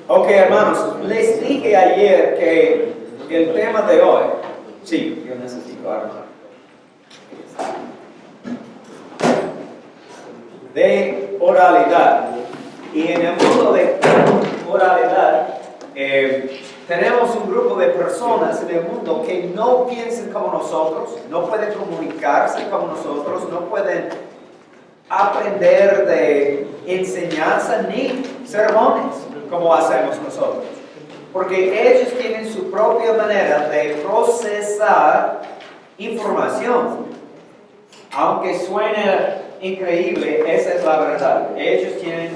Ok, hermanos, les dije ayer que el tema de hoy, sí, yo necesito armar, de oralidad. Y en el mundo de oralidad, tenemos un grupo de personas en el mundo que no piensan como nosotros, no pueden comunicarse como nosotros, no pueden aprender de enseñanza ni sermones como hacemos nosotros. Porque ellos tienen su propia manera de procesar información. Aunque suene increíble, esa es la verdad. Ellos tienen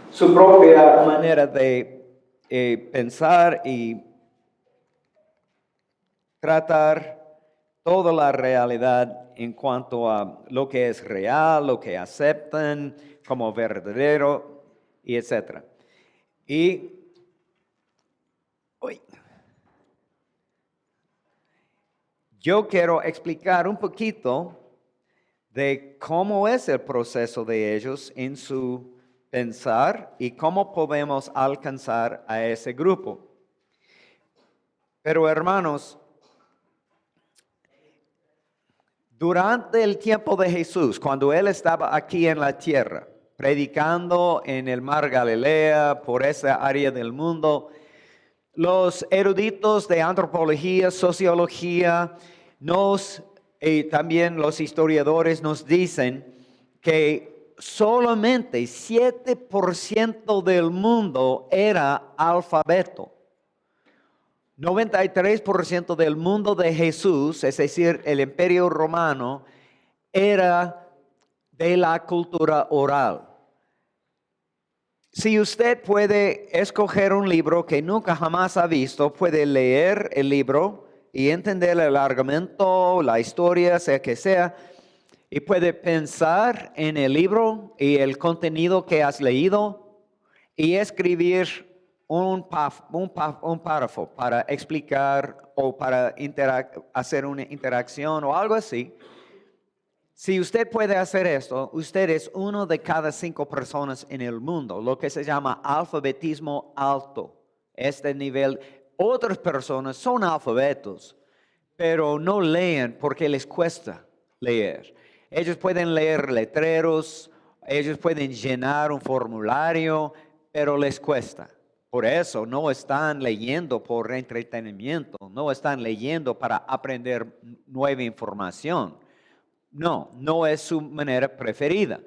su propia manera de pensar y tratar toda la realidad en cuanto a lo que es real, lo que aceptan como verdadero, y etc. Y yo quiero explicar un poquito de cómo es el proceso de ellos en su pensar y cómo podemos alcanzar a ese grupo. Pero hermanos, durante el tiempo de Jesús, cuando Él estaba aquí en la tierra, predicando en el mar Galilea, por esa área del mundo, los eruditos de antropología, sociología, y también los historiadores nos dicen que solamente 7% del mundo era alfabeto. 93% del mundo de Jesús, es decir, el imperio romano, era de la cultura oral. Si usted puede escoger un libro que nunca jamás ha visto, puede leer el libro y entender el argumento, la historia, sea que sea, y puede pensar en el libro y el contenido que has leído y escribir un párrafo para explicar o para hacer una interacción o algo así. Si usted puede hacer esto, usted es uno de cada 5 personas en el mundo, lo que se llama alfabetismo alto. Este nivel, otras personas son alfabetos, pero no leen porque les cuesta leer. Ellos pueden leer letreros, ellos pueden llenar un formulario, pero les cuesta. Por eso no están leyendo por entretenimiento, no están leyendo para aprender nueva información. No es su manera preferida.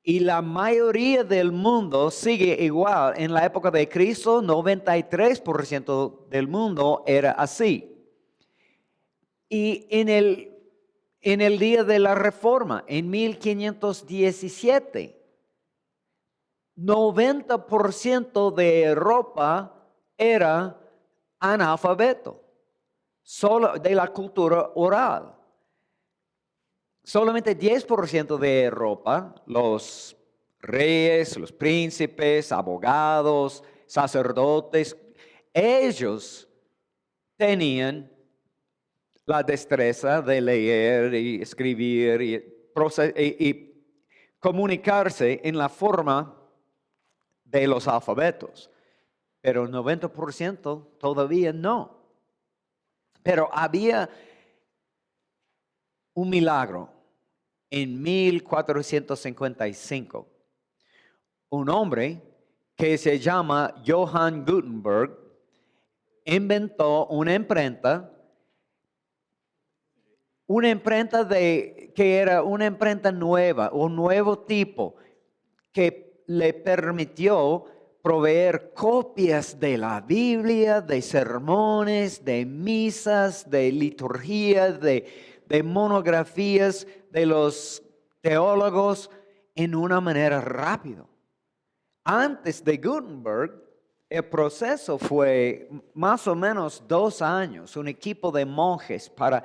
Y la mayoría del mundo sigue igual. En la época de Cristo, 93% del mundo era así. Y en el día de la Reforma, en 1517, 90% de Europa era analfabeto, solo de la cultura oral. Solamente 10% de Europa, los reyes, los príncipes, abogados, sacerdotes, ellos tenían la destreza de leer y escribir y comunicarse en la forma de los alfabetos. Pero el 90% todavía no. Pero había un milagro. En 1455, un hombre que se llama Johann Gutenberg inventó una imprenta que era una imprenta nueva, un nuevo tipo, que le permitió proveer copias de la Biblia, de sermones, de misas, de liturgia, de monografías de los teólogos en una manera rápida. Antes de Gutenberg, el proceso fue más o menos 2 años, un equipo de monjes para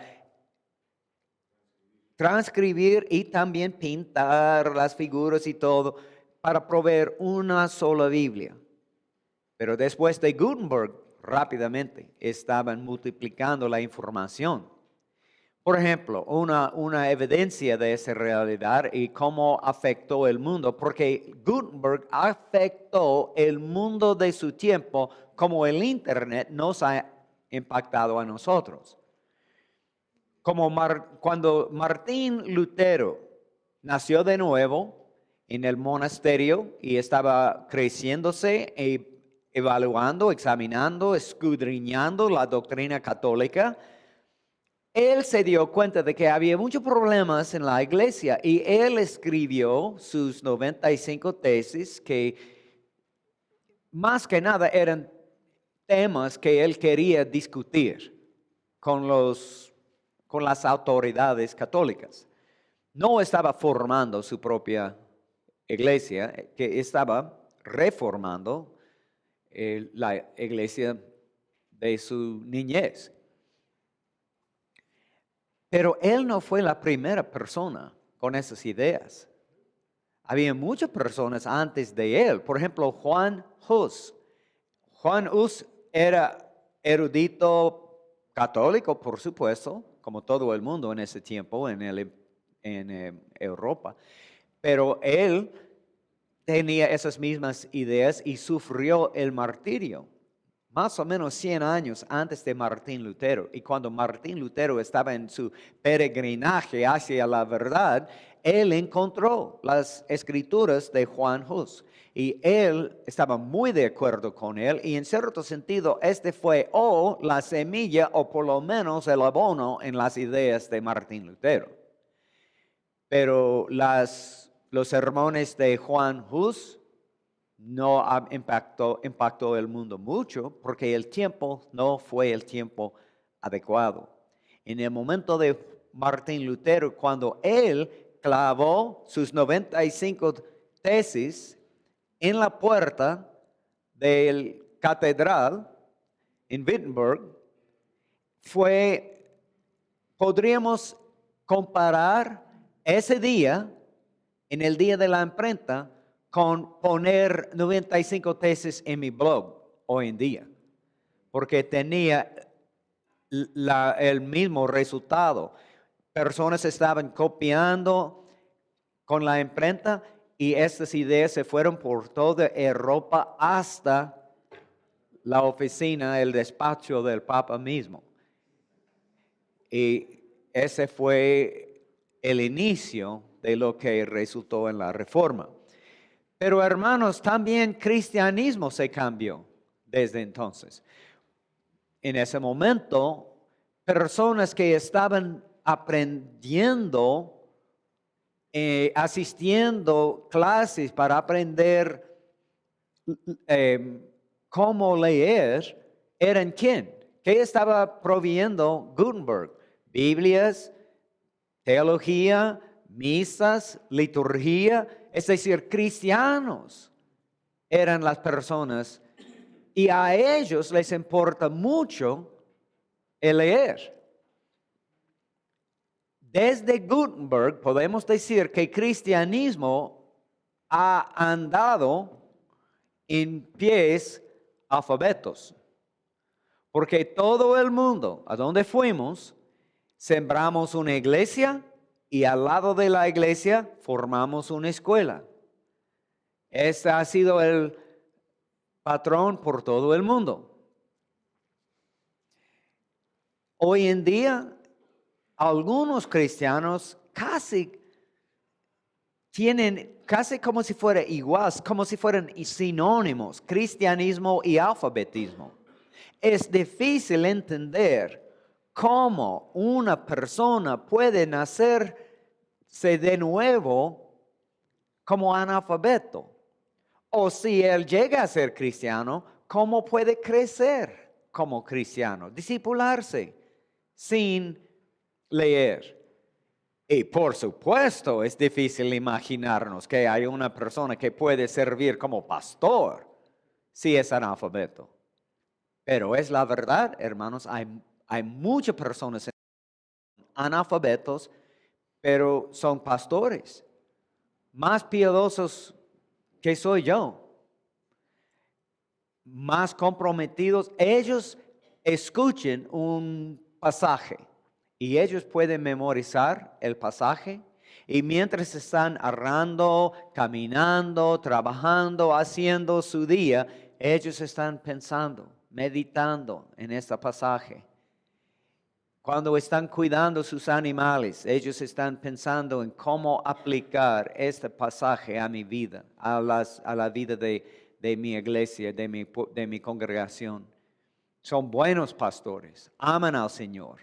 transcribir y también pintar las figuras y todo, para proveer una sola Biblia. Pero después de Gutenberg, rápidamente estaban multiplicando la información. Por ejemplo, una evidencia de esa realidad y cómo afectó el mundo, porque Gutenberg afectó el mundo de su tiempo como el Internet nos ha impactado a nosotros. Cuando Martín Lutero nació de nuevo en el monasterio y estaba creciéndose e evaluando, examinando, escudriñando la doctrina católica, él se dio cuenta de que había muchos problemas en la iglesia y él escribió sus 95 tesis que más que nada eran temas que él quería discutir con las autoridades católicas. No estaba formando su propia iglesia, que estaba reformando la iglesia de su niñez. Pero él no fue la primera persona con esas ideas. Había muchas personas antes de él. Por ejemplo, Juan Hus. Juan Hus era erudito católico, por supuesto, como todo el mundo en ese tiempo en Europa. Pero él tenía esas mismas ideas y sufrió el martirio. Más o menos 100 años antes de Martín Lutero. Y cuando Martín Lutero estaba en su peregrinaje hacia la verdad, él encontró las escrituras de Juan Hus. Y él estaba muy de acuerdo con él. Y en cierto sentido, este fue la semilla o por lo menos el abono en las ideas de Martín Lutero. Pero los sermones de Juan Hus no impactó el mundo mucho porque el tiempo no fue el tiempo adecuado. En el momento de Martín Lutero, cuando él clavó sus 95 tesis en la puerta del catedral en Wittenberg, podríamos comparar ese día, en el día de la imprenta, con poner 95 tesis en mi blog hoy en día, porque tenía el mismo resultado. Personas estaban copiando con la imprenta y estas ideas se fueron por toda Europa hasta la oficina, el despacho del Papa mismo. Y ese fue el inicio de lo que resultó en la Reforma. Pero hermanos, también cristianismo se cambió desde entonces. En ese momento, personas que estaban aprendiendo, asistiendo clases para aprender cómo leer, ¿eran quién? ¿Qué estaba proveyendo Gutenberg? Biblias, teología, misas, liturgia, es decir, cristianos eran las personas y a ellos les importa mucho el leer. Desde Gutenberg podemos decir que el cristianismo ha andado en pies alfabetos, porque todo el mundo, a donde fuimos, sembramos una iglesia y al lado de la iglesia formamos una escuela. Este ha sido el patrón por todo el mundo. Hoy en día, algunos cristianos casi como si fuera igual, como si fueran sinónimos, cristianismo y alfabetismo. Es difícil entender cómo una persona puede nacerse de nuevo como analfabeto. O si él llega a ser cristiano, ¿cómo puede crecer como cristiano? Discipularse sin leer. Y por supuesto es difícil imaginarnos que hay una persona que puede servir como pastor si es analfabeto. Pero es la verdad, hermanos, hay muchas personas analfabetos, pero son pastores, más piadosos que soy yo, más comprometidos. Ellos escuchen un pasaje Y ellos pueden memorizar el pasaje. Y mientras están arando, caminando, trabajando, haciendo su día, ellos están pensando, meditando en este pasaje. Cuando están cuidando sus animales, ellos están pensando en cómo aplicar este pasaje a mi vida, a la vida de mi iglesia, de mi congregación. Son buenos pastores, aman al Señor.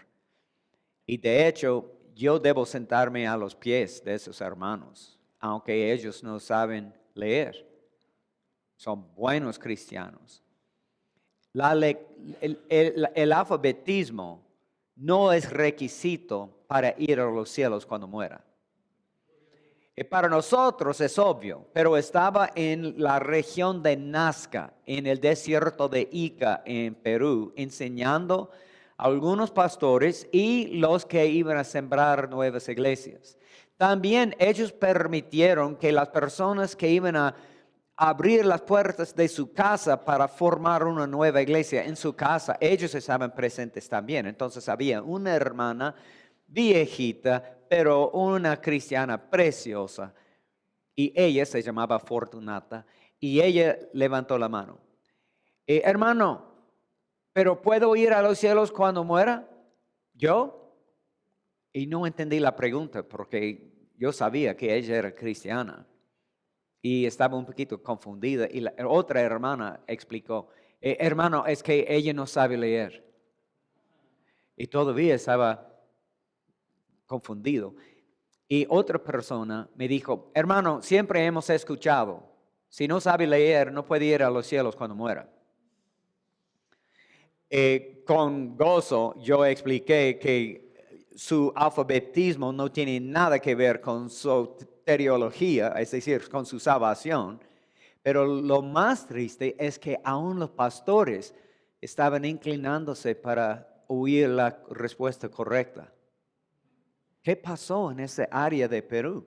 Y de hecho, yo debo sentarme a los pies de esos hermanos, aunque ellos no saben leer. Son buenos cristianos. El alfabetismo no es requisito para ir a los cielos cuando muera. Y para nosotros es obvio, pero estaba en la región de Nazca, en el desierto de Ica, en Perú, enseñando a algunos pastores y los que iban a sembrar nuevas iglesias. También ellos permitieron que las personas que iban a abrir las puertas de su casa para formar una nueva iglesia en su casa, ellos estaban presentes también. Entonces había una hermana viejita, pero una cristiana preciosa, y ella se llamaba Fortunata, y ella levantó la mano. Hermano, ¿pero puedo ir a los cielos cuando muera? ¿Yo? Y no entendí la pregunta porque yo sabía que ella era cristiana. Y estaba un poquito confundida. Y la otra hermana explicó, hermano, es que ella no sabe leer. Y todavía estaba confundido. Y otra persona me dijo, hermano, siempre hemos escuchado, si no sabe leer, no puede ir a los cielos cuando muera. Con gozo yo expliqué que su alfabetismo no tiene nada que ver con su teología, es decir, con su salvación. Pero lo más triste es que aún los pastores estaban inclinándose para oír la respuesta correcta. ¿Qué pasó en esa área de Perú?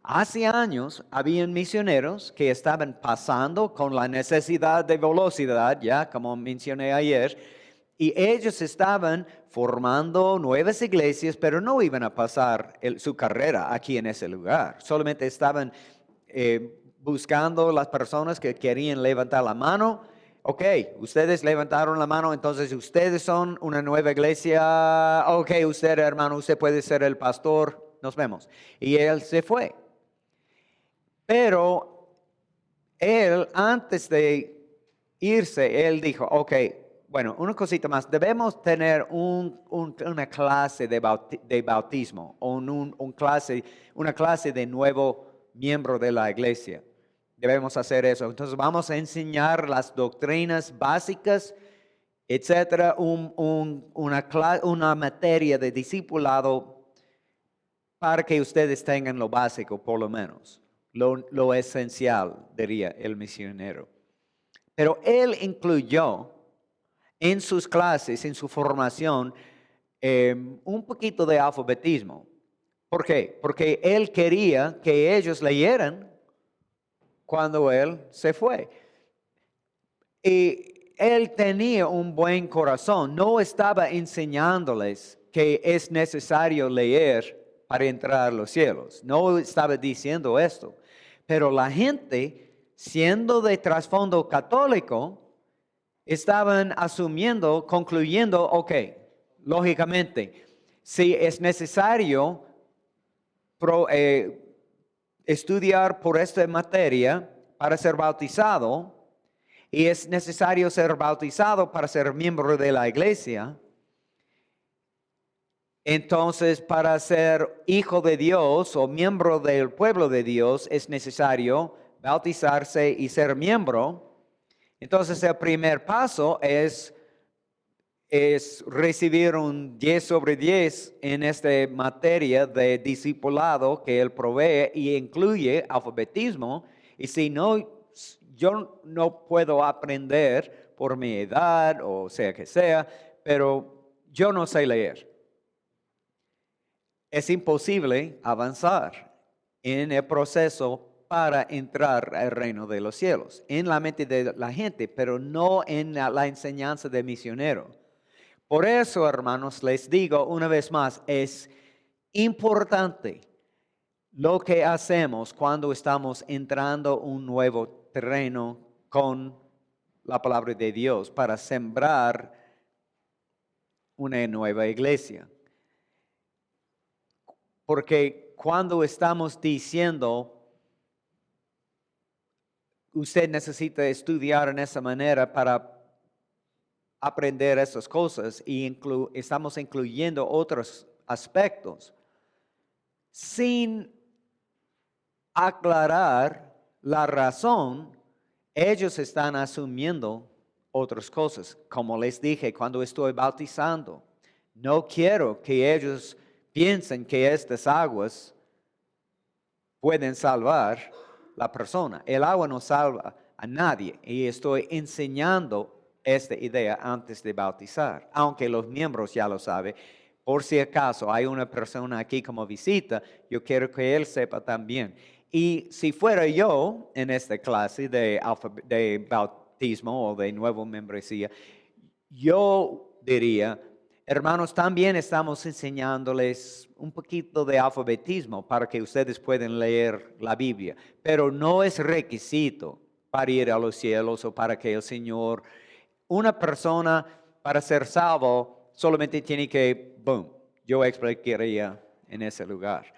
Hace años habían misioneros que estaban pasando con la necesidad de velocidad, ya como mencioné ayer, y ellos estaban formando nuevas iglesias, pero no iban a pasar su carrera aquí en ese lugar. Solamente estaban buscando las personas que querían levantar la mano. Ok, ustedes levantaron la mano, entonces ustedes son una nueva iglesia. Ok, usted hermano, usted puede ser el pastor, nos vemos. Y él se fue. Pero él, antes de irse, él dijo, ok, bueno, una cosita más, debemos tener una clase de bautismo o una clase de nuevo miembro de la iglesia. Debemos hacer eso. Entonces vamos a enseñar las doctrinas básicas, etcétera, una materia de discipulado para que ustedes tengan lo básico, por lo menos, lo esencial, diría el misionero. Pero él incluyó en sus clases, en su formación, un poquito de alfabetismo. ¿Por qué? Porque él quería que ellos leyeran cuando él se fue. Y él tenía un buen corazón, no estaba enseñándoles que es necesario leer para entrar a los cielos, no estaba diciendo esto, pero la gente, siendo de trasfondo católico, estaban asumiendo, concluyendo, ok, lógicamente, si es necesario estudiar por esta materia para ser bautizado, y es necesario ser bautizado para ser miembro de la iglesia, entonces para ser hijo de Dios o miembro del pueblo de Dios es necesario bautizarse y ser miembro. Entonces el primer paso es recibir un 10 sobre 10 en esta materia de discipulado que él provee y incluye alfabetismo. Y si no, yo no puedo aprender por mi edad o sea que sea, pero yo no sé leer. Es imposible avanzar en el proceso para entrar al reino de los cielos, en la mente de la gente, pero no en la enseñanza de misionero. Por eso, hermanos, les digo una vez más, es importante lo que hacemos cuando estamos entrando un nuevo terreno con la palabra de Dios para sembrar una nueva iglesia. Porque cuando estamos diciendo, usted necesita estudiar en esa manera para aprender esas cosas y estamos incluyendo otros aspectos sin aclarar la razón, ellos están asumiendo otras cosas. Como les dije cuando estoy bautizando, no quiero que ellos piensen que estas aguas pueden salvar la persona. El agua no salva a nadie y estoy enseñando esta idea antes de bautizar, aunque los miembros ya lo saben. Por si acaso hay una persona aquí como visita, yo quiero que él sepa también. Y si fuera yo en esta clase de bautismo o de nueva membresía, yo diría, hermanos, también estamos enseñándoles un poquito de alfabetismo para que ustedes puedan leer la Biblia, pero no es requisito para ir a los cielos o para que el Señor, una persona para ser salvo solamente tiene que, boom, yo explicaría en ese lugar.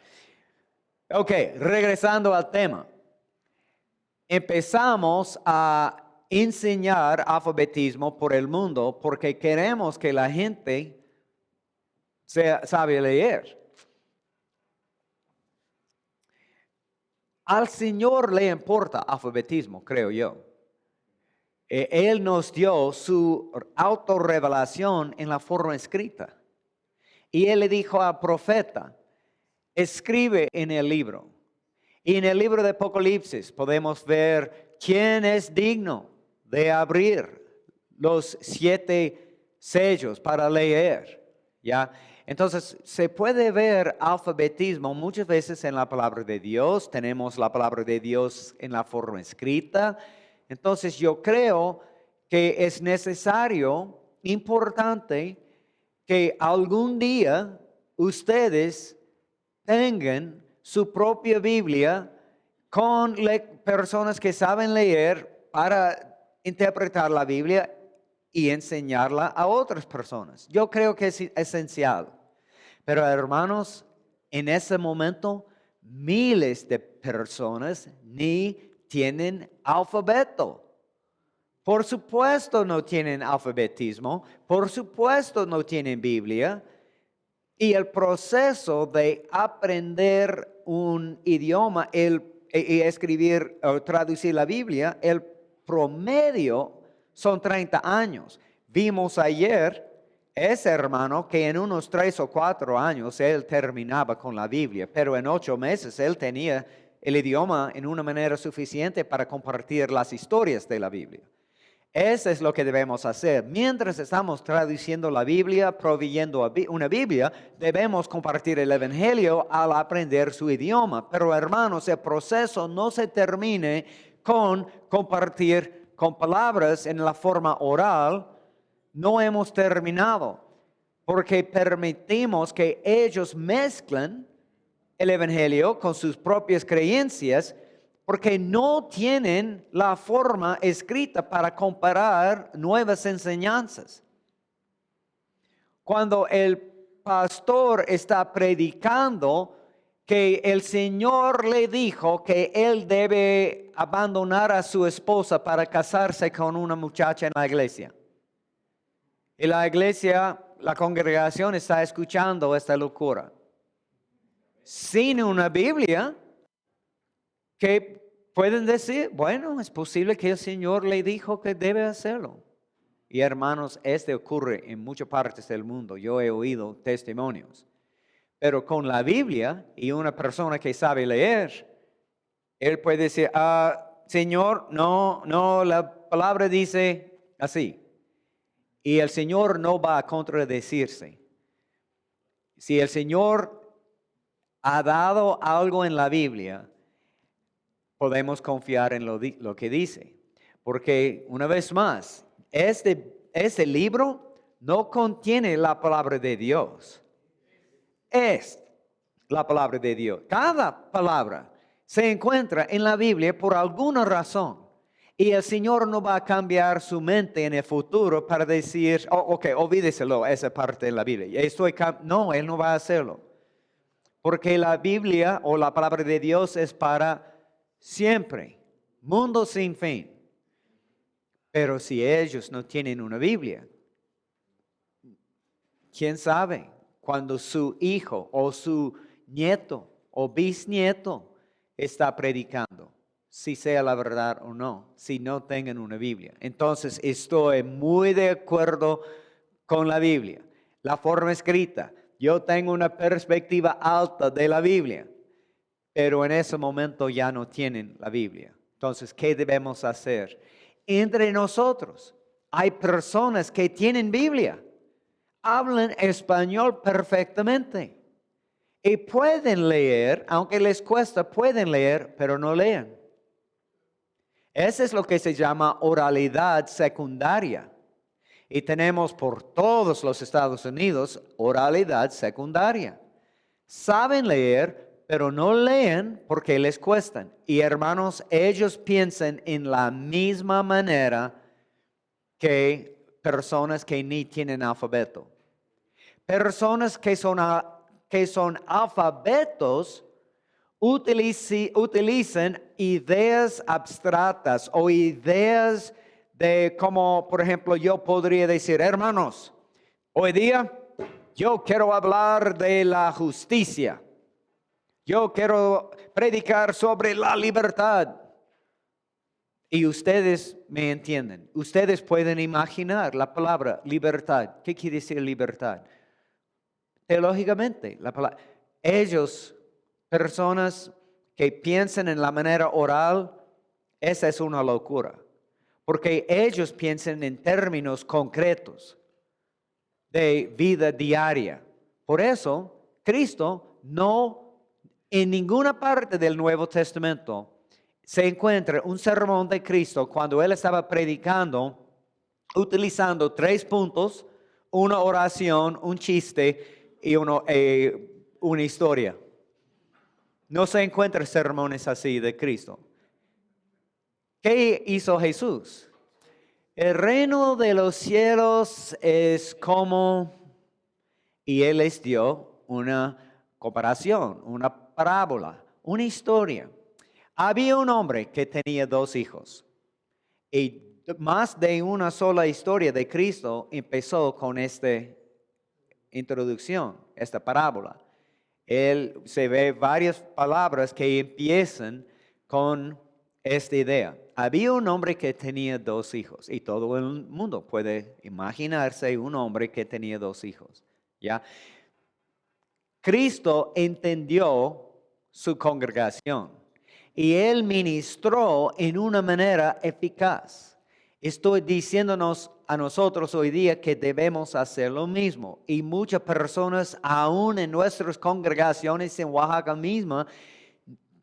Ok, regresando al tema. Empezamos a enseñar alfabetismo por el mundo porque queremos que la gente sabe leer. Al Señor le importa alfabetismo, creo yo. Él nos dio su autorrevelación en la forma escrita. Y Él le dijo al profeta, escribe en el libro. Y en el libro de Apocalipsis podemos ver quién es digno de abrir los 7 sellos para leer, ¿ya? Entonces, se puede ver alfabetismo muchas veces en la palabra de Dios. Tenemos la palabra de Dios en la forma escrita. Entonces, yo creo que es necesario, importante, que algún día ustedes tengan su propia Biblia con personas que saben leer para interpretar la Biblia y enseñarla a otras personas. Yo creo que es esencial. Pero hermanos, en ese momento miles de personas ni tienen alfabeto. Por supuesto no tienen alfabetismo, por supuesto no tienen Biblia. Y el proceso de aprender un idioma y escribir o traducir la Biblia, el promedio son 30 años. Vimos ayer ese hermano que en unos 3 o 4 años él terminaba con la Biblia, pero en 8 meses él tenía el idioma en una manera suficiente para compartir las historias de la Biblia. Eso es lo que debemos hacer. Mientras estamos traduciendo la Biblia, proveyendo una Biblia, debemos compartir el Evangelio al aprender su idioma. Pero hermanos, el proceso no se termine con compartir con palabras en la forma oral. No hemos terminado porque permitimos que ellos mezclen el Evangelio con sus propias creencias, porque no tienen la forma escrita para comparar nuevas enseñanzas. Cuando el pastor está predicando que el Señor le dijo que él debe abandonar a su esposa para casarse con una muchacha en la iglesia. Y la iglesia, la congregación está escuchando esta locura. Sin una Biblia, que pueden decir, bueno, es posible que el Señor le dijo que debe hacerlo. Y hermanos, esto ocurre en muchas partes del mundo. Yo he oído testimonios. Pero con la Biblia y una persona que sabe leer, él puede decir, Señor, no, la palabra dice así. Y el Señor no va a contradecirse. Si el Señor ha dado algo en la Biblia, podemos confiar en lo que dice. Porque una vez más, este libro no contiene la palabra de Dios. Es la palabra de Dios. Cada palabra se encuentra en la Biblia por alguna razón. Y el Señor no va a cambiar su mente en el futuro para decir, oh, ok, olvídeselo, esa parte de la Biblia. No, Él no va a hacerlo. Porque la Biblia o la palabra de Dios es para siempre, mundo sin fin. Pero si ellos no tienen una Biblia, ¿quién sabe? Cuando su hijo o su nieto o bisnieto está predicando, si sea la verdad o no, si no tengan una Biblia. Entonces estoy muy de acuerdo con la Biblia. La forma escrita. Yo tengo una perspectiva alta de la Biblia, pero en ese momento ya no tienen la Biblia. Entonces, ¿qué debemos hacer? Entre nosotros hay personas que tienen Biblia, hablan español perfectamente y pueden leer, aunque les cuesta, pueden leer, pero no leen. Eso es lo que se llama oralidad secundaria. Y tenemos por todos los Estados Unidos oralidad secundaria. Saben leer, pero no leen porque les cuestan. Y hermanos, ellos piensan en la misma manera que personas que ni tienen alfabeto. Personas que son alfabetos utilizan ideas abstractas o ideas de como, por ejemplo, yo podría decir, hermanos, hoy día yo quiero hablar de la justicia. Yo quiero predicar sobre la libertad. Y ustedes me entienden. Ustedes pueden imaginar la palabra libertad. ¿Qué quiere decir libertad? Teológicamente, ellos, personas que piensan en la manera oral, esa es una locura. Porque ellos piensan en términos concretos de vida diaria. Por eso, Cristo no, en ninguna parte del Nuevo Testamento, se encuentra un sermón de Cristo cuando Él estaba predicando, utilizando 3 puntos, una oración, un chiste y una historia. No se encuentran sermones así de Cristo. ¿Qué hizo Jesús? El reino de los cielos es como, y Él les dio una comparación, una parábola, una historia. Había un hombre que tenía 2 hijos y más de una sola historia de Cristo empezó con esta introducción, esta parábola. Se ve varias palabras que empiezan con esta idea. Había un hombre que tenía 2 hijos y todo el mundo puede imaginarse un hombre que tenía 2 hijos. ¿Ya? Cristo entendió su congregación y Él ministró en una manera eficaz. Estoy diciéndonos a nosotros hoy día que debemos hacer lo mismo. Y muchas personas, aún en nuestras congregaciones en Oaxaca misma,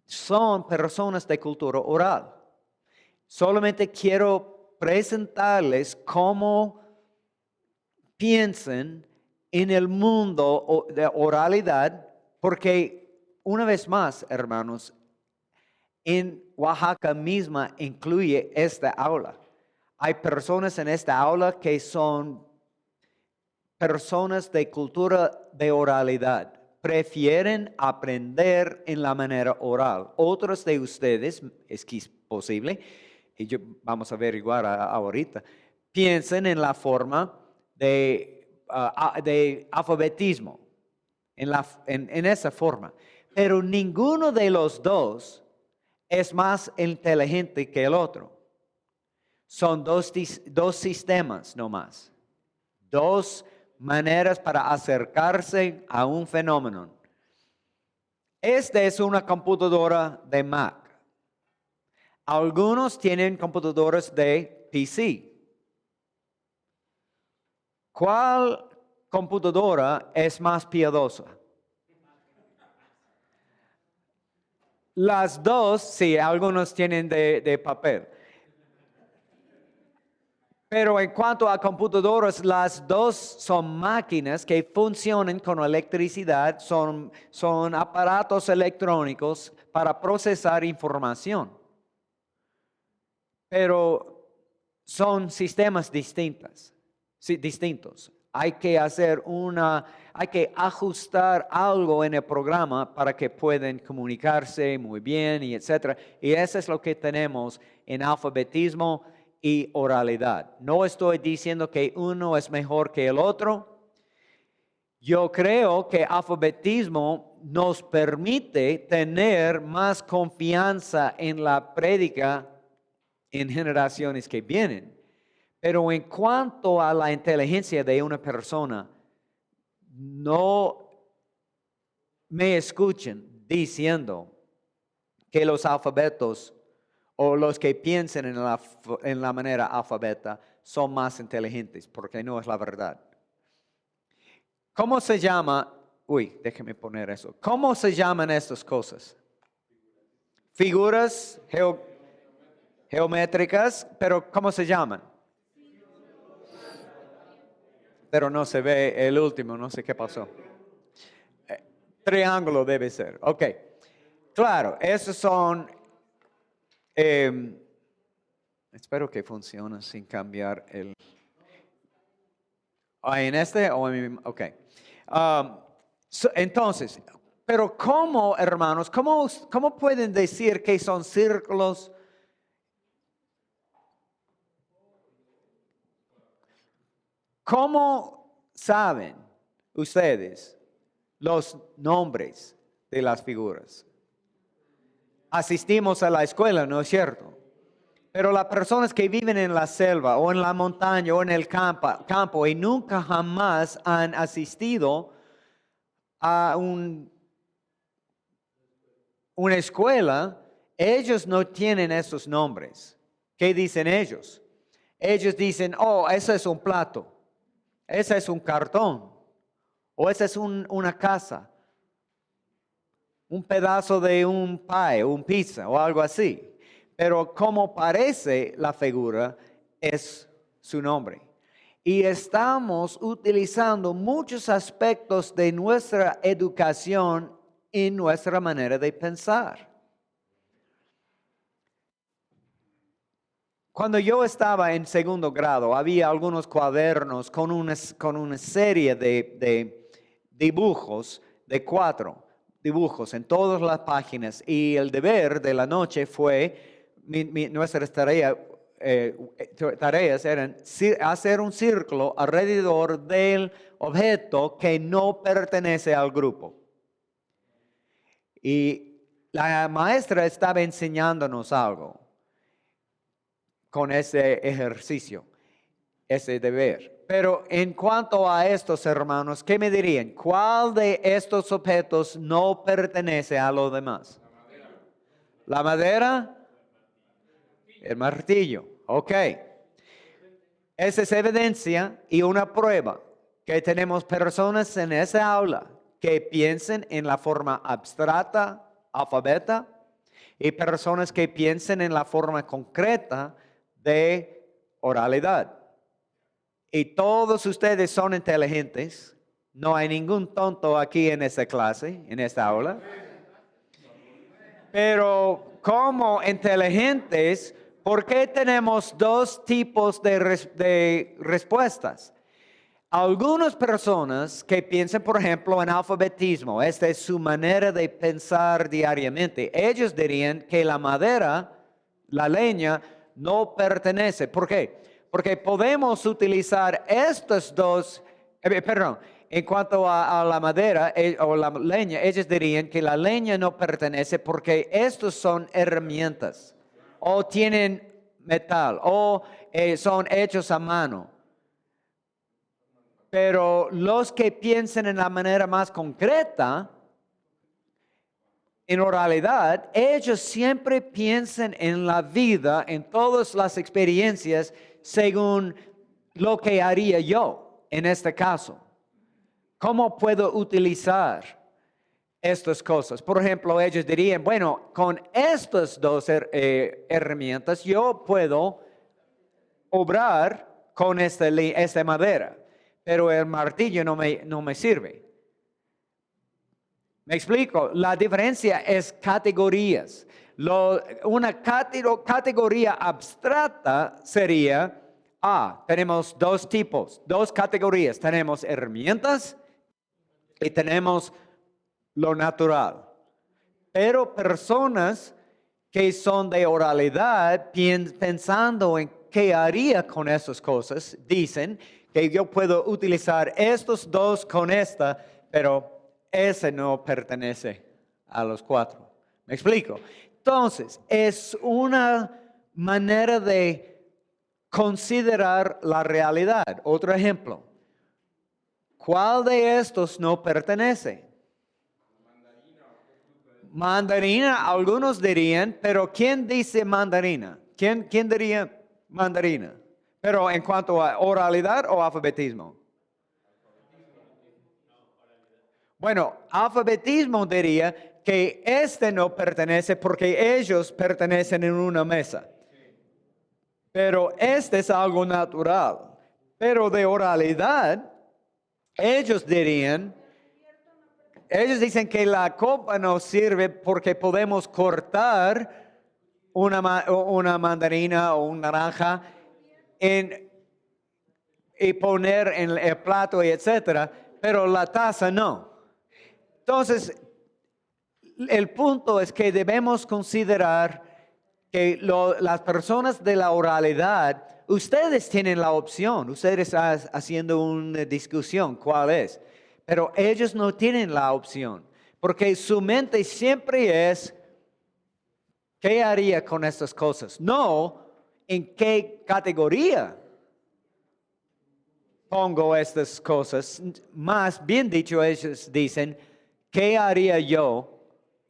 son personas de cultura oral. Solamente quiero presentarles cómo piensan en el mundo de oralidad, porque una vez más, hermanos, en Oaxaca misma incluye esta aula. Hay personas en esta aula que son personas de cultura de oralidad. Prefieren aprender en la manera oral. Otros de ustedes, es que es posible, y vamos a averiguar ahorita, piensen en la forma de alfabetismo, en esa forma. Pero ninguno de los dos es más inteligente que el otro. Son dos sistemas nomás. 2 maneras para acercarse a un fenómeno. Esta es una computadora de Mac. Algunos tienen computadoras de PC. ¿Cuál computadora es más piadosa? Las dos, sí, algunos tienen de papel. Pero en cuanto a computadoras, las dos son máquinas que funcionan con electricidad, son aparatos electrónicos para procesar información. Pero son sistemas distintos. Hay que hay que ajustar algo en el programa para que puedan comunicarse muy bien y etcétera. Y eso es lo que tenemos en alfabetismo y oralidad. No estoy diciendo que uno es mejor que el otro. Yo creo que alfabetismo nos permite tener más confianza en la prédica en generaciones que vienen. Pero en cuanto a la inteligencia de una persona, no me escuchen diciendo que los alfabetos o los que piensan en la manera alfabeta son más inteligentes, porque no es la verdad. ¿Cómo se llama? Déjeme poner eso. ¿Cómo se llaman estas cosas? Figuras geométricas, pero ¿cómo se llaman? Pero no se ve el último, no sé qué pasó. Triángulo debe ser, ok. Claro, esos son, espero que funcione sin cambiar el... ¿En este o en mi? Ok. Entonces, pero ¿cómo, hermanos, cómo pueden decir que son círculos? ¿Cómo saben ustedes los nombres de las figuras? Asistimos a la escuela, ¿no es cierto? Pero las personas que viven en la selva o en la montaña o en el campo y nunca jamás han asistido a una escuela, ellos no tienen esos nombres. ¿Qué dicen ellos? Ellos dicen, oh, ese es un plato. Ese es un cartón, o esa es una casa, un pedazo de un pie, un pizza o algo así. Pero como parece la figura, es su nombre. Y estamos utilizando muchos aspectos de nuestra educación en nuestra manera de pensar. Cuando yo estaba en segundo grado, había algunos cuadernos con una serie de dibujos, de 4 dibujos en todas las páginas. Y el deber de la noche fue, nuestras tareas eran hacer un círculo alrededor del objeto que no pertenece al grupo. Y la maestra estaba enseñándonos algo con ese ejercicio, ese deber. Pero en cuanto a estos hermanos, ¿qué me dirían? ¿Cuál de estos objetos no pertenece a los demás? La madera, el martillo. Ok. Esa es evidencia y una prueba que tenemos personas en esa aula que piensen en la forma abstracta, alfabeta, y personas que piensen en la forma concreta de oralidad. Y todos ustedes son inteligentes. No hay ningún tonto aquí en esta clase, en esta aula. Pero como inteligentes, ¿por qué tenemos dos tipos de respuestas? Algunas personas que piensan, por ejemplo, en alfabetismo, esta es su manera de pensar diariamente. Ellos dirían que la madera, la leña, no pertenece. ¿Por qué? Porque podemos utilizar estos dos, en cuanto a la madera o la leña, ellos dirían que la leña no pertenece porque estos son herramientas o tienen metal o son hechos a mano. Pero los que piensan en la manera más concreta, en oralidad, ellos siempre piensan en la vida, en todas las experiencias, según lo que haría yo en este caso. ¿Cómo puedo utilizar estas cosas? Por ejemplo, ellos dirían, bueno, con estas dos herramientas yo puedo obrar con esta madera, pero el martillo no me sirve. ¿Me explico? La diferencia es categorías. Una categoría abstracta sería, tenemos dos categorías. Tenemos herramientas y tenemos lo natural. Pero personas que son de oralidad, pensando en qué haría con esas cosas, dicen que yo puedo utilizar estos dos con esta, pero ese no pertenece a los cuatro. ¿Me explico? Entonces, es una manera de considerar la realidad. Otro ejemplo. ¿Cuál de estos no pertenece? Mandarina, algunos dirían, pero ¿quién dice mandarina? ¿Quién diría mandarina? Pero en cuanto a oralidad o alfabetismo. Bueno, alfabetismo diría que este no pertenece porque ellos pertenecen en una mesa. Pero este es algo natural. Pero de oralidad, ellos dicen que la copa no sirve porque podemos cortar una mandarina o una naranja y poner en el plato y etcétera, pero la taza no. Entonces, el punto es que debemos considerar que las personas de la oralidad, ustedes tienen la opción, ustedes están haciendo una discusión, ¿cuál es? Pero ellos no tienen la opción, porque su mente siempre es, ¿qué haría con estas cosas? No, ¿en qué categoría pongo estas cosas? Más bien dicho, ellos dicen, ¿qué haría yo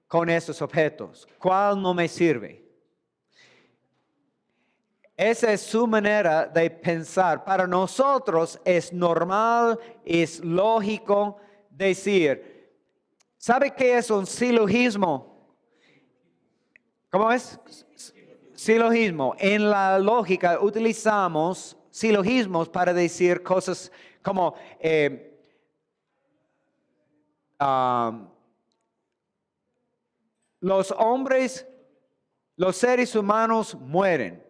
con estos objetos? ¿Cuál no me sirve? Esa es su manera de pensar. Para nosotros es normal, es lógico decir, ¿sabe qué es un silogismo? ¿Cómo es? Silogismo. En la lógica utilizamos silogismos para decir cosas como los hombres, los seres humanos mueren.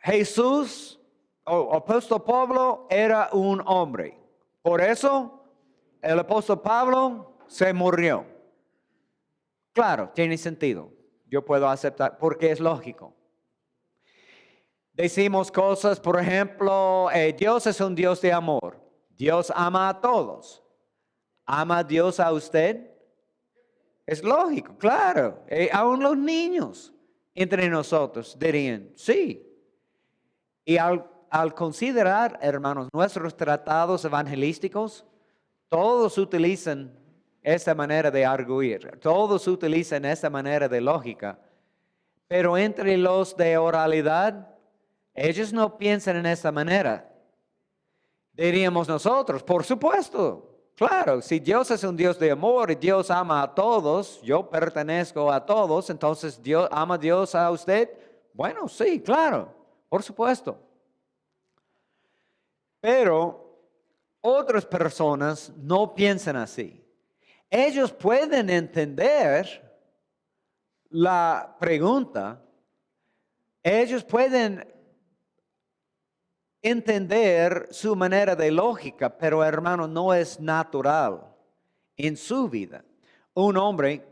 Jesús, o apóstol Pablo, era un hombre. Por eso, el apóstol Pablo se murió. Claro, tiene sentido. Yo puedo aceptar porque es lógico. Decimos cosas, por ejemplo, Dios es un Dios de amor. Dios ama a todos. ¿Ama a Dios a usted? Es lógico, claro. Aún los niños entre nosotros dirían, sí. Y al considerar, hermanos, nuestros tratados evangelísticos, todos utilizan esta manera de arguir, todos utilizan esta manera de lógica, pero entre los de oralidad, ellos no piensan en esta manera. Diríamos nosotros, por supuesto, claro, si Dios es un Dios de amor y Dios ama a todos, yo pertenezco a todos, entonces ¿ama Dios a usted? Bueno, sí, claro, por supuesto. Pero otras personas no piensan así. Ellos pueden entender la pregunta, ellos pueden entender su manera de lógica, pero hermano, no es natural en su vida. Un hombre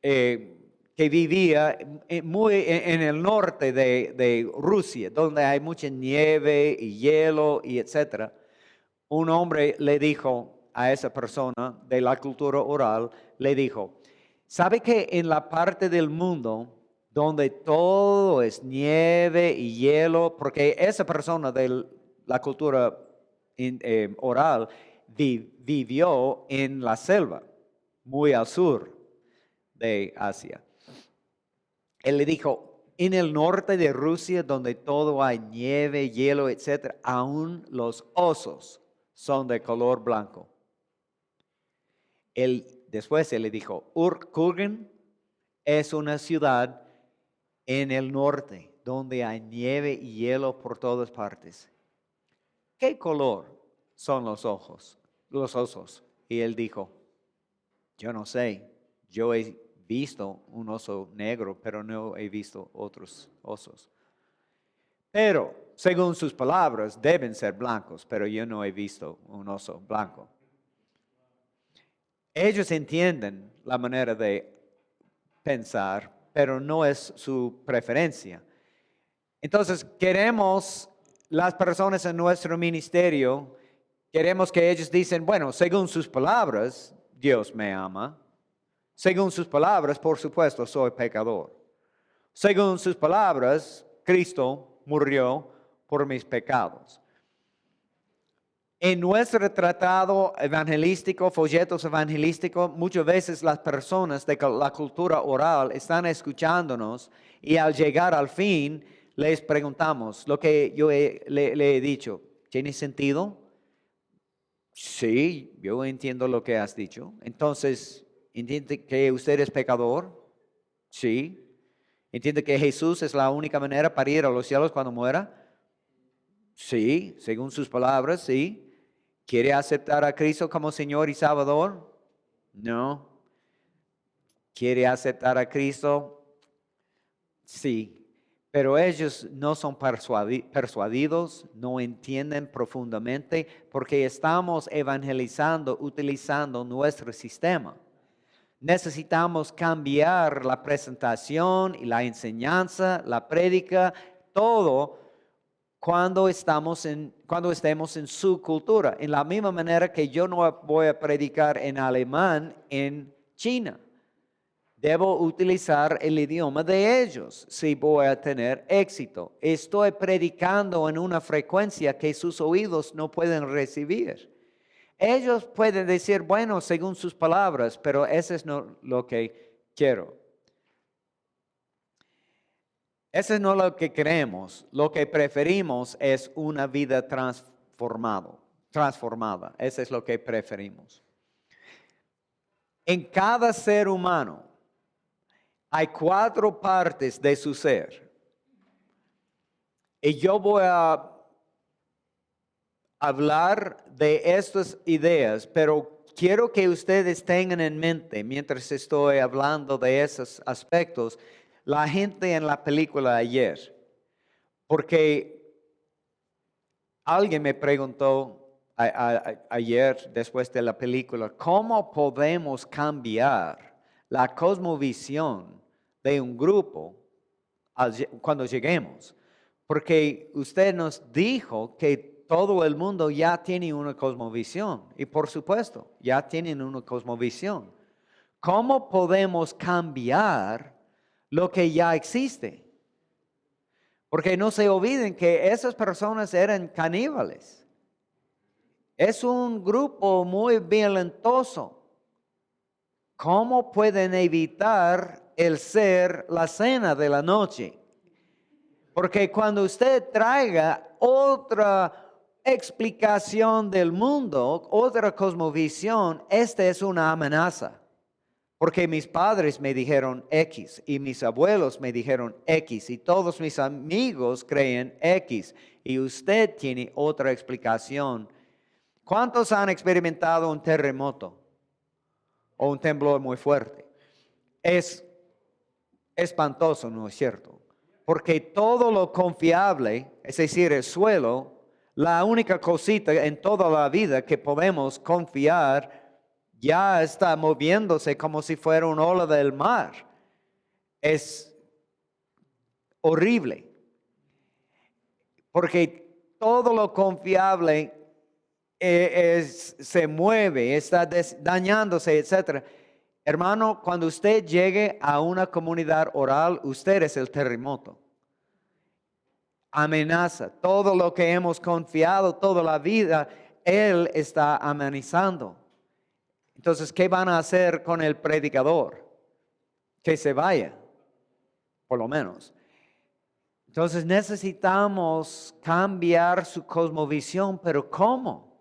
que vivía muy en el norte de Rusia, donde hay mucha nieve y hielo y etcétera. Un hombre le dijo a esa persona de la cultura oral, le dijo, ¿sabe que en la parte del mundo donde todo es nieve y hielo, porque esa persona de la cultura oral vivió en la selva, muy al sur de Asia? Él le dijo, en el norte de Rusia, donde todo hay nieve, hielo, etc., aún los osos son de color blanco. Después él le dijo, Kurgan es una ciudad en el norte donde hay nieve y hielo por todas partes. ¿Qué color son los osos? Y él dijo, yo no sé, yo he visto un oso negro, pero no he visto otros osos. Pero, según sus palabras, deben ser blancos, pero yo no he visto un oso blanco. Ellos entienden la manera de pensar, pero no es su preferencia. Entonces, queremos las personas en nuestro ministerio, queremos que ellos dicen, bueno, según sus palabras, Dios me ama. Según sus palabras, por supuesto, soy pecador. Según sus palabras, Cristo murió por mis pecados. En nuestro tratado evangelístico, folletos evangelísticos, muchas veces las personas de la cultura oral están escuchándonos y al llegar al fin les preguntamos lo que yo le he dicho. ¿Tiene sentido? Sí, yo entiendo lo que has dicho. Entonces, ¿entiende que usted es pecador? Sí. ¿Entiende que Jesús es la única manera para ir a los cielos cuando muera? Sí, según sus palabras, sí. ¿Quiere aceptar a Cristo como Señor y Salvador? No. ¿Quiere aceptar a Cristo? Sí. Pero ellos no son persuadidos, no entienden profundamente porque estamos evangelizando utilizando nuestro sistema. Necesitamos cambiar la presentación y la enseñanza, la prédica, todo cuando estemos en su cultura. En la misma manera que yo no voy a predicar en alemán en China. Debo utilizar el idioma de ellos si voy a tener éxito. Estoy predicando en una frecuencia que sus oídos no pueden recibir. Ellos pueden decir, bueno, según sus palabras, pero eso es no lo que quiero. Eso es no lo que queremos. Lo que preferimos es una vida transformada. Eso es lo que preferimos. En cada ser humano hay 4 partes de su ser. Y yo voy a hablar de estas ideas, pero quiero que ustedes tengan en mente, mientras estoy hablando de esos aspectos, la gente en la película ayer. Porque alguien me preguntó ayer, después de la película, ¿cómo podemos cambiar la cosmovisión de un grupo cuando lleguemos? Porque usted nos dijo que todo el mundo ya tiene una cosmovisión. Y por supuesto, ya tienen una cosmovisión. ¿Cómo podemos cambiar lo que ya existe? Porque no se olviden que esas personas eran caníbales. Es un grupo muy violentoso. ¿Cómo pueden evitar el ser la cena de la noche? Porque cuando usted traiga otra explicación del mundo, otra cosmovisión, esta es una amenaza. Porque mis padres me dijeron X y mis abuelos me dijeron X y todos mis amigos creen X y usted tiene otra explicación. ¿Cuántos han experimentado un terremoto o un temblor muy fuerte? Es espantoso, ¿no es cierto? Porque todo lo confiable, es decir, el suelo, la única cosita en toda la vida que podemos confiar, ya está moviéndose como si fuera una ola del mar. Es horrible. Porque todo lo confiable se mueve, está dañándose, etc. Hermano, cuando usted llegue a una comunidad oral, usted es el terremoto. Amenaza. Todo lo que hemos confiado toda la vida, Él está amenazando. Entonces, ¿qué van a hacer con el predicador? Que se vaya, por lo menos. Entonces necesitamos cambiar su cosmovisión, pero ¿cómo?